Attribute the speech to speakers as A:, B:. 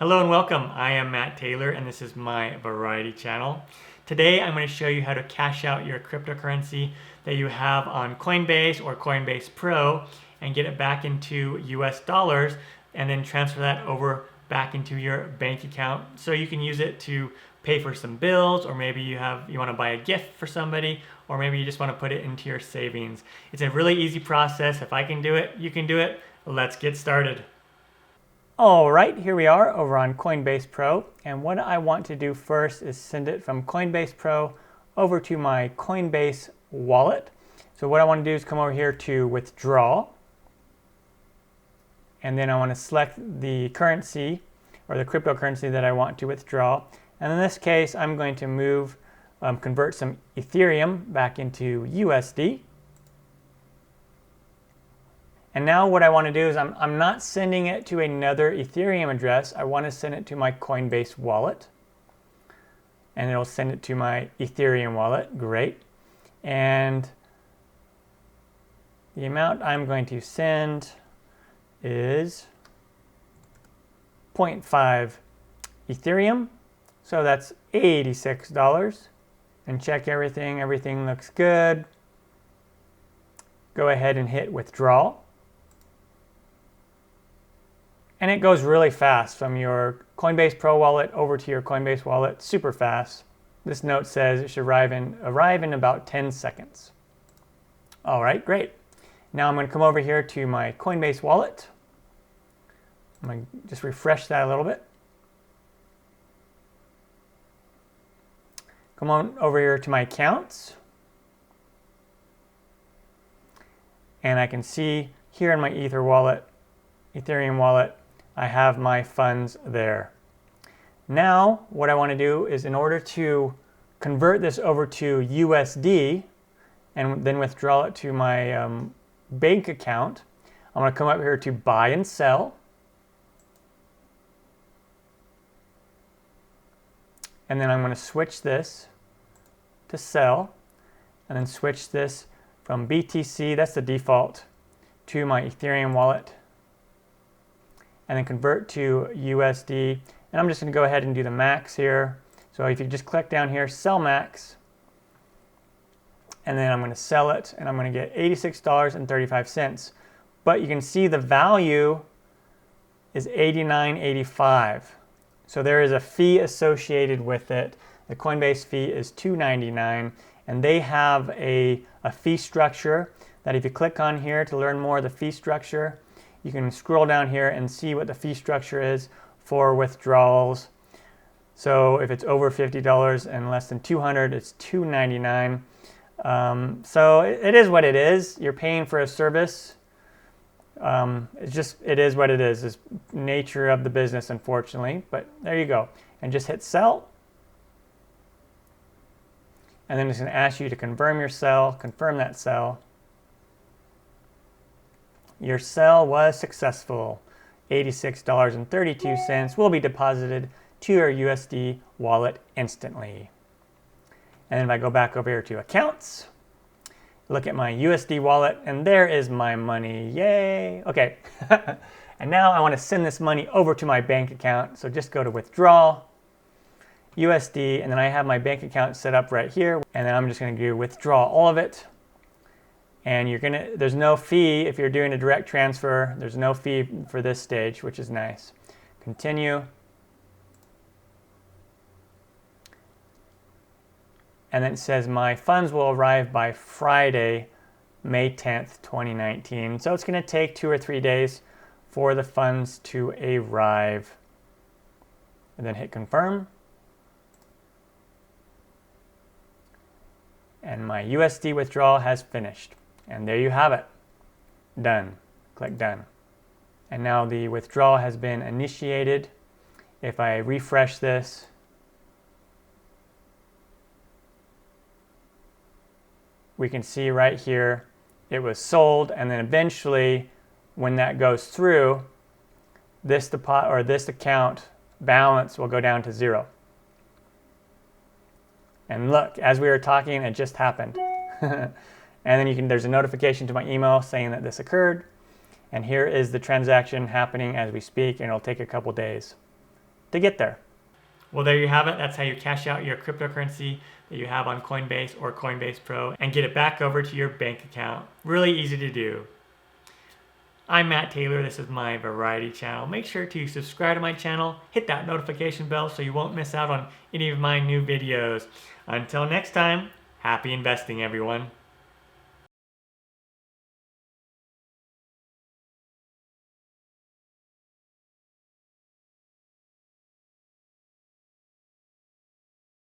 A: Hello and welcome. I am Matt Taylor and this is my variety channel. Today I'm going to show you how to cash out your cryptocurrency that you have on Coinbase or Coinbase Pro and get it back into US dollars and then transfer that over back into your bank account so you can use it to pay for some bills, or maybe you want to buy a gift for somebody, or maybe you just want to put it into your savings. It's a really easy process. If I can do it, you can do it. Let's get started. All right, here we are over on Coinbase Pro, and what I want to do first is send it from Coinbase Pro over to my Coinbase wallet. So what I want to do is come over here to withdraw, and then I want to select the currency or the cryptocurrency that I want to withdraw. And in this case, I'm going to convert some Ethereum back into USD. And now what I want to do is I'm not sending it to another Ethereum address. I want to send it to my Coinbase wallet. And it'll send it to my Ethereum wallet. Great. And the amount I'm going to send is 0.5 Ethereum. So that's $86. And check everything. Everything looks good. Go ahead and hit withdraw. And it goes really fast from your Coinbase Pro wallet over to your Coinbase wallet, super fast. This note says it should arrive in about 10 seconds. All right, great. Now I'm going to come over here to my Coinbase wallet. I'm going to just refresh that a little bit. Come on over here to my accounts. And I can see here in my Ethereum wallet, I have my funds there. Now, what I want to do is, in order to convert this over to USD and then withdraw it to my bank account, I'm going to come up here to buy and sell. And then I'm going to switch this to sell, and then switch this from BTC, that's the default, to my Ethereum wallet, and then convert to USD. And I'm just going to go ahead and do the max here. So if you just click down here, sell max, and then I'm going to sell it, and I'm going to get $86.35. But you can see the value is $89.85. So there is a fee associated with it. The Coinbase fee is $2.99, and they have a fee structure that if you click on here to learn more of the fee structure, you can scroll down here and see what the fee structure is for withdrawals. So if it's over $50 and less than $200, it's $2.99. So it is what it is. You're paying for a service. It is what it is. It's nature of the business, unfortunately. But there you go. And just hit sell. And then it's going to ask you to confirm your sell. Confirm that sell. Your sell was successful. $86.32 will be deposited to your USD wallet instantly. And then if I go back over here to accounts, look at my USD wallet, and there is my money. Yay! Okay. And now I want to send this money over to my bank account. So just go to withdraw, USD, and then I have my bank account set up right here. And then I'm just going to do withdraw all of it. And there's no fee if you're doing a direct transfer. There's no fee for this stage, which is nice. Continue. And then it says my funds will arrive by Friday, May 10th, 2019. So it's going to take 2 or 3 days for the funds to arrive. And then hit confirm. And my USD withdrawal has finished. And there you have it. Done. Click done. And now the withdrawal has been initiated. If I refresh this, we can see right here it was sold, and then eventually when that goes through, this account balance will go down to 0. And look, as we were talking, it just happened. And then there's a notification to my email saying that this occurred. And here is the transaction happening as we speak, and it'll take a couple days. to get there. Well, there you have it. That's how you cash out your cryptocurrency that you have on Coinbase or Coinbase Pro and get it back over to your bank account. Really easy to do. I'm Matt Taylor. This is my variety channel. Make sure to subscribe to my channel, hit that notification bell so you won't miss out on any of my new videos. Until next time, happy investing, everyone.